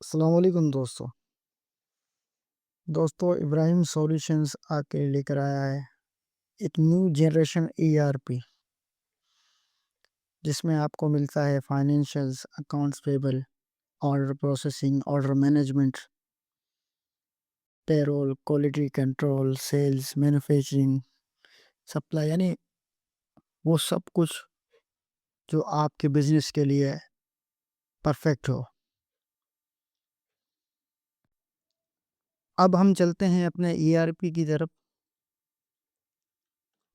अस्सलाम वालेकुम दोस्तों इब्राहिम सॉल्यूशंस आके लेकर आया है एक न्यू जनरेशन ईआरपी जिसमें आपको मिलता है financials accounts payable order processing order management payroll quality control sales manufacturing supply यानी वो सब कुछ जो आपके बिजनेस के लिए परफेक्ट हो। अब हम चलते हैं अपने ईआरपी की तरफ।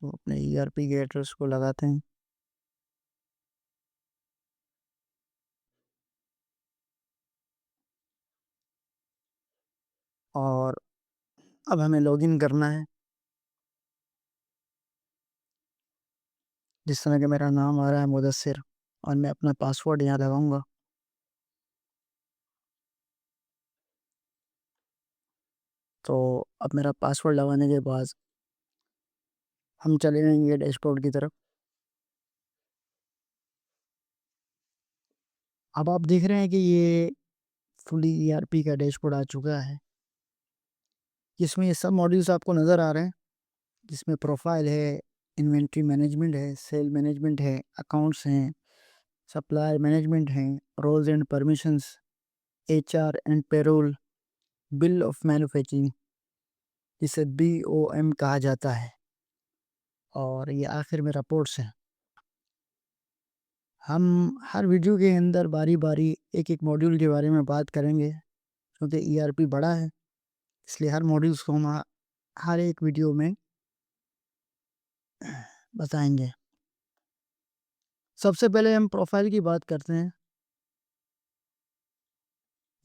तो अपने ईआरपी के एड्रेस को लगाते हैं और अब हमें लॉगिन करना है। जिस तरह के मेरा नाम आ रहा है मुदस्सिर और मैं अपना पासवर्ड यहाँ लगाऊंगा। तो अब मेरा पासवर्ड लगाने के बाद हम चले जाएंगे डैशबोर्ड की तरफ। अब आप देख रहे हैं कि ये फुली ईआरपी का डैशबोर्ड आ चुका है। जिसमें ये सब मॉड्यूल्स आपको नज़र आ रहे हैं। जिसमें प्रोफाइल है, इन्वेंट्री मैनेजमेंट है, सेल मैनेजमेंट है, अकाउंट्स हैं, सप्लाई मैनेजमेंट हैं, roles and permissions, HR and payroll, bill of manufacturing जिसे BOM कहा जाता है, और ये आखिर में रिपोर्ट्स हैं। हम हर वीडियो के अंदर बारी बारी एक एक मॉड्यूल के बारे में बात करेंगे क्योंकि ईआरपी बड़ा है, इसलिए हर मॉड्यूल्स को हम हर एक वीडियो में बताएंगे। सबसे पहले हम प्रोफाइल की बात करते हैं।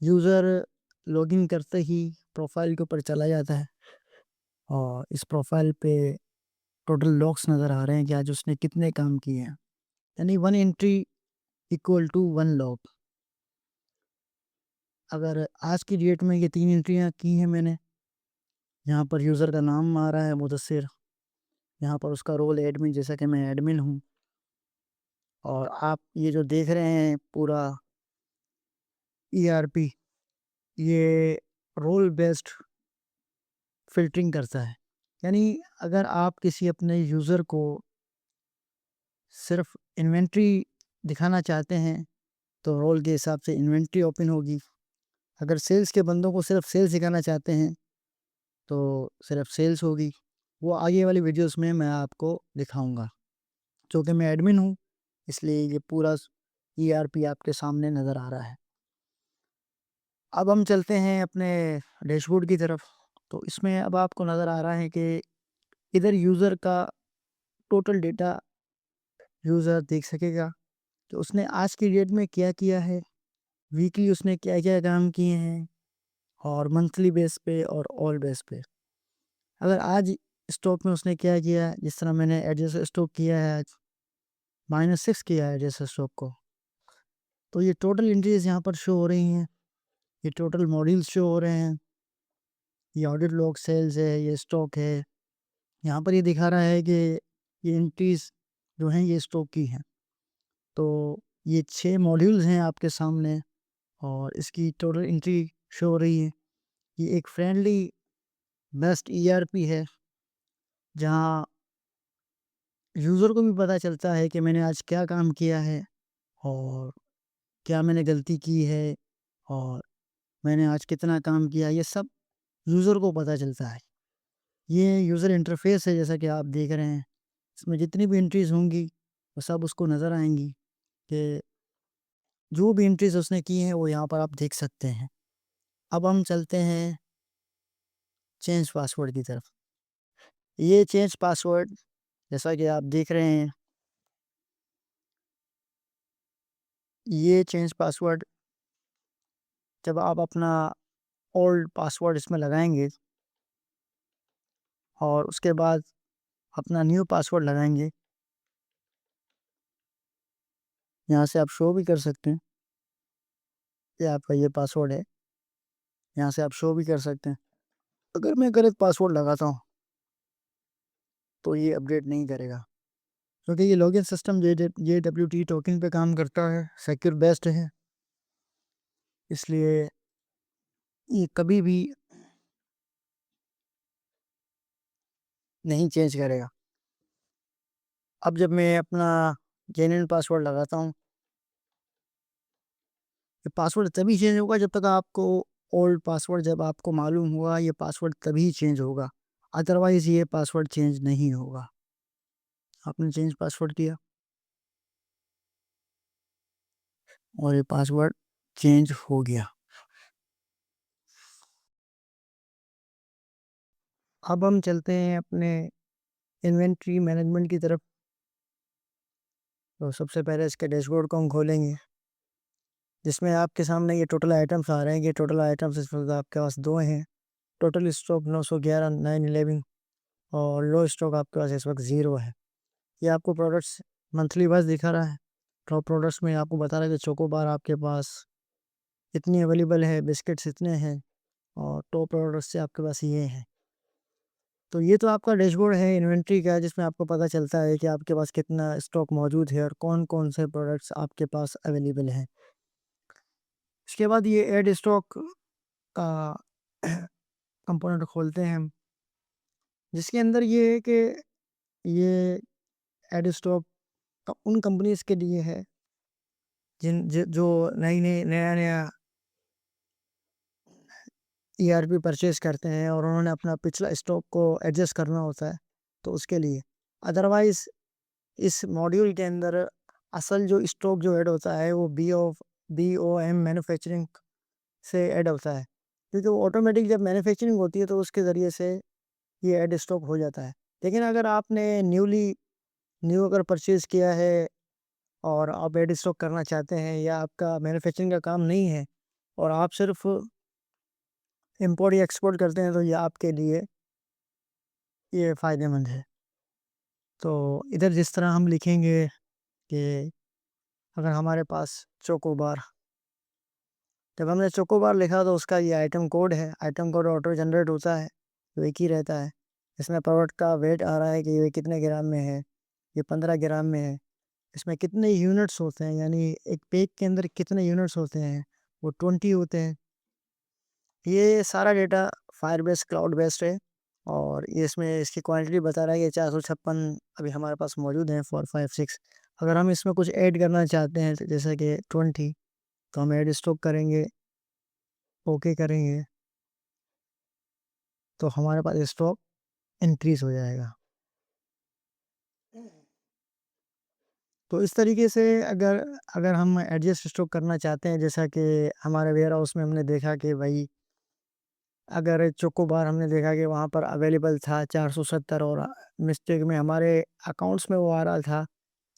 यूज़र लॉगिन करते ही प्रोफाइल के ऊपर चला जाता है और इस प्रोफाइल पे टोटल लॉग्स नज़र आ रहे हैं कि आज उसने कितने काम किए हैं। यानी 1 एंट्री इक्वल टू 1 लॉग। अगर आज की डेट में ये 3 एंट्रियाँ की हैं मैंने, यहाँ पर यूज़र का नाम आ रहा है मुदस्सिर, यहाँ पर उसका रोल एडमिन जैसा कि मैं एडमिन हूँ, और आप ये जो देख रहे हैं पूरा ईआरपी, ये रोल बेस्ड फ़िल्टरिंग करता है। यानी अगर आप किसी अपने यूज़र को सिर्फ इन्वेंट्री दिखाना चाहते हैं तो रोल के हिसाब से इन्वेंट्री ओपन होगी। अगर सेल्स के बंदों को सिर्फ सेल्स दिखाना चाहते हैं तो सिर्फ सेल्स होगी। वो आगे वाली वीडियोस में मैं आपको दिखाऊंगा। क्योंकि मैं एडमिन हूँ इसलिए ये पूरा ईआरपी आपके सामने नज़र आ रहा है। अब हम चलते हैं अपने डैशबोर्ड की तरफ। तो इसमें अब आपको नज़र आ रहा है कि इधर यूज़र का टोटल डेटा यूज़र देख सकेगा कि उसने आज की डेट में क्या किया है, वीकली उसने क्या क्या काम किए हैं, और मंथली बेस पे और ऑल बेस पे। अगर आज स्टॉक में उसने क्या किया, जिस तरह मैंने एडजस्ट स्टॉक किया है आज -6 किया है एडजस्ट स्टॉक को, तो ये टोटल एंट्रीज यहाँ पर शो हो रही हैं, ये टोटल मॉड्यूल्स शो हो रहे हैं, ये ऑडिट लॉग सेल्स है, ये स्टॉक है। यहाँ पर ये दिखा रहा है कि ये एंट्रीज जो हैं ये स्टॉक की हैं। तो ये 6 मॉड्यूल्स हैं आपके सामने और इसकी टोटल एंट्री शो हो रही है। ये एक फ्रेंडली बेस्ट ईआरपी है जहाँ यूज़र को भी पता चलता है कि मैंने आज क्या काम किया है और क्या मैंने गलती की है और मैंने आज कितना काम किया, ये सब यूज़र को पता चलता है। ये यूज़र इंटरफेस है जैसा कि आप देख रहे हैं। इसमें जितनी भी एंट्रीज़ होंगी वो सब उसको नज़र आएँगी कि जो भी एंट्रीज़ उसने की हैं वो यहाँ पर आप देख सकते हैं। अब हम चलते हैं चेंज पासवर्ड की तरफ। ये चेंज पासवर्ड जैसा कि आप देख रहे हैं, ये चेंज पासवर्ड जब आप अपना ओल्ड पासवर्ड इसमें लगाएँगे और उसके बाद अपना न्यू पासवर्ड लगाएँगे, यहाँ से आप शो भी कर सकते हैं कि आपका ये पासवर्ड है, यहाँ से आप शो भी कर सकते हैं। अगर मैं गलत पासवर्ड लगाता हूँ तो ये अपडेट नहीं करेगा क्योंकि ये लॉगिन सिस्टम JWT टोकन पे काम करता है, सिक्योर बेस्ड है। इसलिए ये कभी भी नहीं चेंज करेगा। अब जब मैं अपना जेन्युइन पासवर्ड लगाता हूँ, ये पासवर्ड तभी चेंज होगा जब तक आपको ओल्ड पासवर्ड जब आपको मालूम हुआ ये पासवर्ड तभी चेंज होगा, अदरवाइज़ ये पासवर्ड चेंज नहीं होगा। आपने चेंज पासवर्ड किया और ये पासवर्ड चेंज हो गया। अब हम चलते हैं अपने इन्वेंटरी मैनेजमेंट की तरफ। तो सबसे पहले इसके डैशबोर्ड को हम खोलेंगे, जिसमें आपके सामने ये टोटल आइटम्स आ रहे हैं। ये टोटल आइटम्स इस वक्त आपके पास दो हैं। टोटल स्टॉक 911 911 और लो स्टॉक आपके पास इस वक्त ज़ीरो है। ये आपको प्रोडक्ट्स मंथली वाइज दिखा रहा है। टॉप प्रोडक्ट्स में आपको बता रहा है कि चोको बार आपके पास इतनी अवेलेबल है, बिस्किट्स इतने हैं और टॉप प्रोडक्ट्स से आपके पास ये हैं। तो ये तो आपका डैशबोर्ड है इन्वेंट्री का, जिसमें आपको पता चलता है कि आपके पास कितना स्टॉक मौजूद है और कौन-कौन से प्रोडक्ट्स आपके पास अवेलेबल हैं। इसके बाद ये ऐड स्टॉक का कंपोनेंट खोलते हैं हम, जिसके अंदर ये है कि ये ऐड स्टॉक उन कंपनीज़ के लिए है जो नई-नई नया-नया ईआरपी परचेज़ करते हैं और उन्होंने अपना पिछला स्टॉक को एडजस्ट करना होता है, तो उसके लिए। अदरवाइज़ इस मॉड्यूल के अंदर असल जो स्टॉक जो ऐड होता है वो बीओएम मैन्युफैक्चरिंग से ऐड होता है, क्योंकि वो ऑटोमेटिक जब मैन्युफैक्चरिंग होती है तो उसके ज़रिए से ये ऐड स्टॉक हो जाता है। लेकिन अगर आपने न्यू अगर परचेज़ किया है और आप ऐड स्टॉक करना चाहते हैं या आपका मैन्युफैक्चरिंग का काम नहीं है और आप सिर्फ़ इम्पोर्ट या एक्सपोर्ट करते हैं, तो ये आपके लिए ये फ़ायदेमंद है। तो इधर जिस तरह हम लिखेंगे कि अगर हमारे पास चोकोबार, जब हमने चोकोबार लिखा तो उसका ये आइटम कोड है। आइटम कोड ऑटो जनरेट होता है, तो एक ही रहता है। इसमें प्रोडक्ट का वेट आ रहा है कि ये कितने ग्राम में है, ये 15 ग्राम में है। इसमें कितने यूनिट्स होते हैं, यानी एक पैक के अंदर कितने यूनिट्स होते हैं, वो 20 होते हैं। ये सारा डेटा फायरबेस क्लाउड बेस्ड है और ये इसमें इसकी क्वांटिटी बता रहा है कि 456 अभी हमारे पास मौजूद हैं 456। अगर हम इसमें कुछ ऐड करना चाहते हैं तो जैसे कि 20, तो हम ऐड स्टॉक करेंगे, ओके करेंगे, तो हमारे पास स्टॉक इंक्रीज़ हो जाएगा। तो इस तरीके से अगर अगर हम एडजस्ट स्टॉक करना चाहते हैं, जैसा कि हमारे वेयर हाउस में हमने देखा कि भाई अगर चोकोबार हमने देखा कि वहाँ पर अवेलेबल था 470 और मिस्टेक में हमारे अकाउंट्स में वो आ रहा था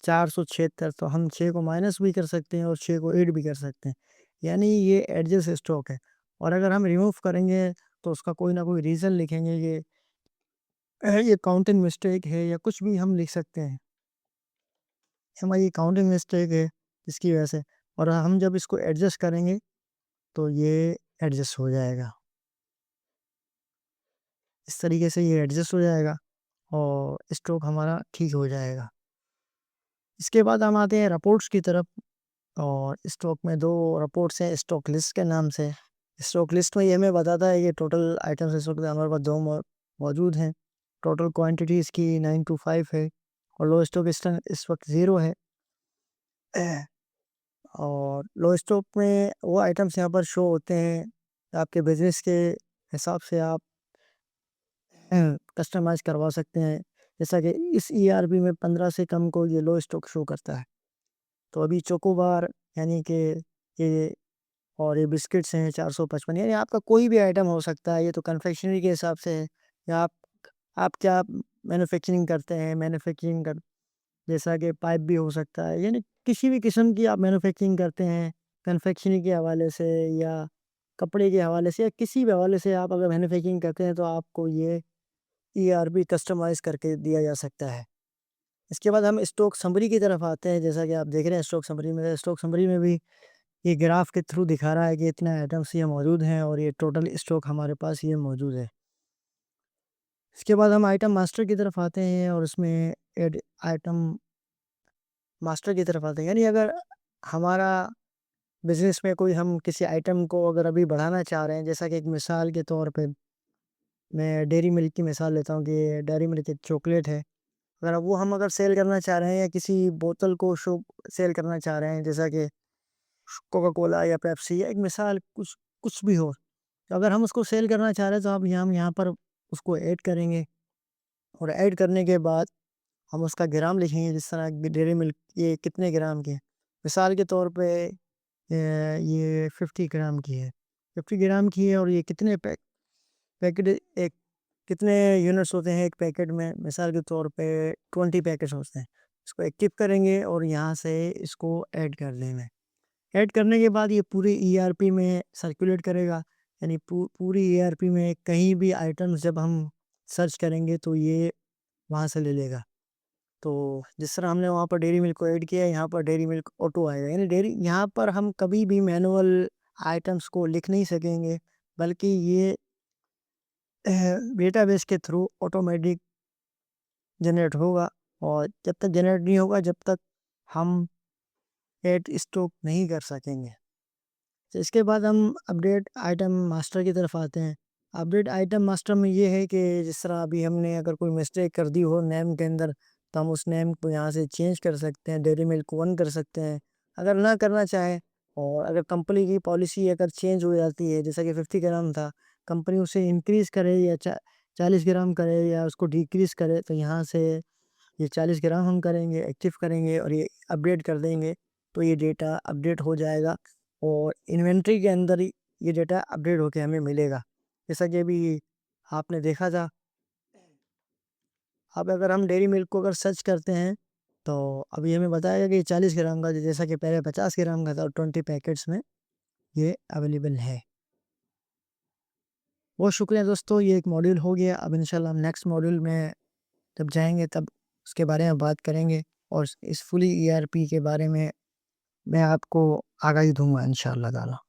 476, तो हम 6 को माइनस भी कर सकते हैं और 6 को ऐड भी कर सकते हैं। यानी ये एडजस्ट स्टॉक है और अगर हम रिमूव करेंगे तो उसका कोई ना कोई रीज़न लिखेंगे, ये काउंटिंग मिस्टेक है या कुछ भी हम लिख सकते हैं। हमारी काउंटिंग मिस्टेक है इसकी वजह से, और हम जब इसको एडजस्ट करेंगे तो ये एडजस्ट हो जाएगा। इस तरीके से ये एडजस्ट हो जाएगा और स्ट्रोक हमारा ठीक हो जाएगा। इसके बाद हम आते हैं रिपोर्ट्स की तरफ और स्टॉक में 2 रिपोर्ट्स हैं स्टॉक लिस्ट के नाम से। स्टॉक लिस्ट में ये हमें बताता है कि टोटल आइटम्स इस वक़्त हमारे पास 2 मौजूद हैं। टोटल क्वांटिटी इसकी 925 है और लो स्टॉक इस वक़्त 0 है। और लो स्टॉक में वो आइटम्स यहाँ पर शो होते हैं, आपके बिज़नेस के हिसाब से आप कस्टमाइज़ करवा सकते हैं। जैसा कि इस ईआरपी में 15 से कम को ये लो स्टॉक शो करता है। तो अभी चोकोबार यानी कि ये और ये बिस्किट्स हैं 455, यानी आपका कोई भी आइटम हो सकता है। ये तो कन्फेक्शनरी के हिसाब से है या आप क्या मैन्युफैक्चरिंग करते हैं, मैन्युफैक्चरिंग कर जैसा कि पाइप भी हो सकता है, यानी किसी भी किस्म की आप मैन्युफैक्चरिंग करते हैं, कन्फेक्शनरी के हवाले से या कपड़े के हवाले से या किसी भी हवाले से आप अगर मैन्युफैक्चरिंग करते हैं तो आपको ये ईआरपी कस्टमाइज़ करके दिया जा सकता है। इसके बाद हम स्टॉक समरी की तरफ आते हैं, जैसा कि आप देख रहे हैं स्टॉक समरी में भी ये ग्राफ के थ्रू दिखा रहा है कि इतने आइटम्स ये मौजूद हैं और ये टोटल स्टॉक हमारे पास ये मौजूद है। इसके बाद हम आइटम मास्टर की तरफ आते हैं और उसमें एड आइटम मास्टर की तरफ आते हैं, यानी अगर हमारा बिज़नेस में कोई हम किसी आइटम को अगर अभी बढ़ाना चाह रहे हैं, जैसा कि एक मिसाल के तौर पे मैं डेयरी मिल्क की मिसाल लेता हूँ कि डेयरी मिल्क एक चॉकलेट है। अगर वो हम अगर सेल करना चाह रहे हैं या किसी बोतल को सेल करना चाह रहे हैं, जैसा कि कोका कोला या पेप्सी या एक मिसाल कुछ कुछ भी हो। तो अगर हम उसको सेल करना चाह रहे हैं तो अब हम यहाँ पर उसको ऐड करेंगे और ऐड करने के बाद हम उसका ग्राम लिखेंगे, जिस तरह डेयरी मिल्क ये कितने ग्राम की है। मिसाल के तौर पे ये 50 ग्राम की है, 50 ग्राम की है और ये कितने पैकेट एक कितने यूनिट्स होते हैं एक पैकेट में, मिसाल के तौर पे 20 पैकेट्स होते हैं। इसको एक्टिव करेंगे और यहाँ से इसको ऐड कर देंगे। ऐड करने के बाद ये पूरी ईआरपी में सर्कुलेट करेगा, यानी पूरी ईआरपी में कहीं भी आइटम्स जब हम सर्च करेंगे तो ये वहाँ से ले लेगा। तो जिस तरह हमने वहाँ पर डेयरी मिल्क को ऐड किया है, यहाँ पर डेयरी मिल्क ऑटो आएगा, यानी डेयरी यहाँ पर हम कभी भी मैनुअल आइटम्स को लिख नहीं सकेंगे, बल्कि ये डेटाबेस के थ्रू ऑटोमेटिक जनरेट होगा। और जब तक जनरेट नहीं होगा, जब तक हम ऐड स्टॉक नहीं कर सकेंगे। तो इसके बाद हम अपडेट आइटम मास्टर की तरफ आते हैं। अपडेट आइटम मास्टर में ये है कि जिस तरह अभी हमने अगर कोई मिस्टेक कर दी हो नेम के अंदर, तो हम उस नेम को यहाँ से चेंज कर सकते हैं, डेयरी मिल्क को 1 कर सकते हैं। अगर ना करना चाहे और अगर कंपनी की पॉलिसी अगर चेंज हो जाती है, जैसा कि 50 ग्राम था, कंपनी उसे इंक्रीज़ करे या 40 ग्राम करे या उसको डिक्रीज़ करे, तो यहाँ से ये 40 ग्राम हम करेंगे, एक्टिव करेंगे और ये अपडेट कर देंगे, तो ये डेटा अपडेट हो जाएगा और इन्वेंट्री के अंदर ही ये डेटा अपडेट होके हमें मिलेगा। जैसा कि अभी आपने देखा था, अब अगर हम डेयरी मिल्क को अगर सर्च करते हैं, तो अभी हमें बताएगा कि ये 40 ग्राम का, जैसा कि पहले 50 ग्राम का था और 20 पैकेट्स में ये अवेलेबल है। बहुत शुक्रिया दोस्तों, ये एक मॉड्यूल हो गया। अब इंशाल्लाह हम नेक्स्ट मॉड्यूल में जब जाएँगे तब उसके बारे में बात करेंगे और इस फुली ईआरपी के बारे में मैं आपको आगाही दूँगा इंशाअल्लाह ताला।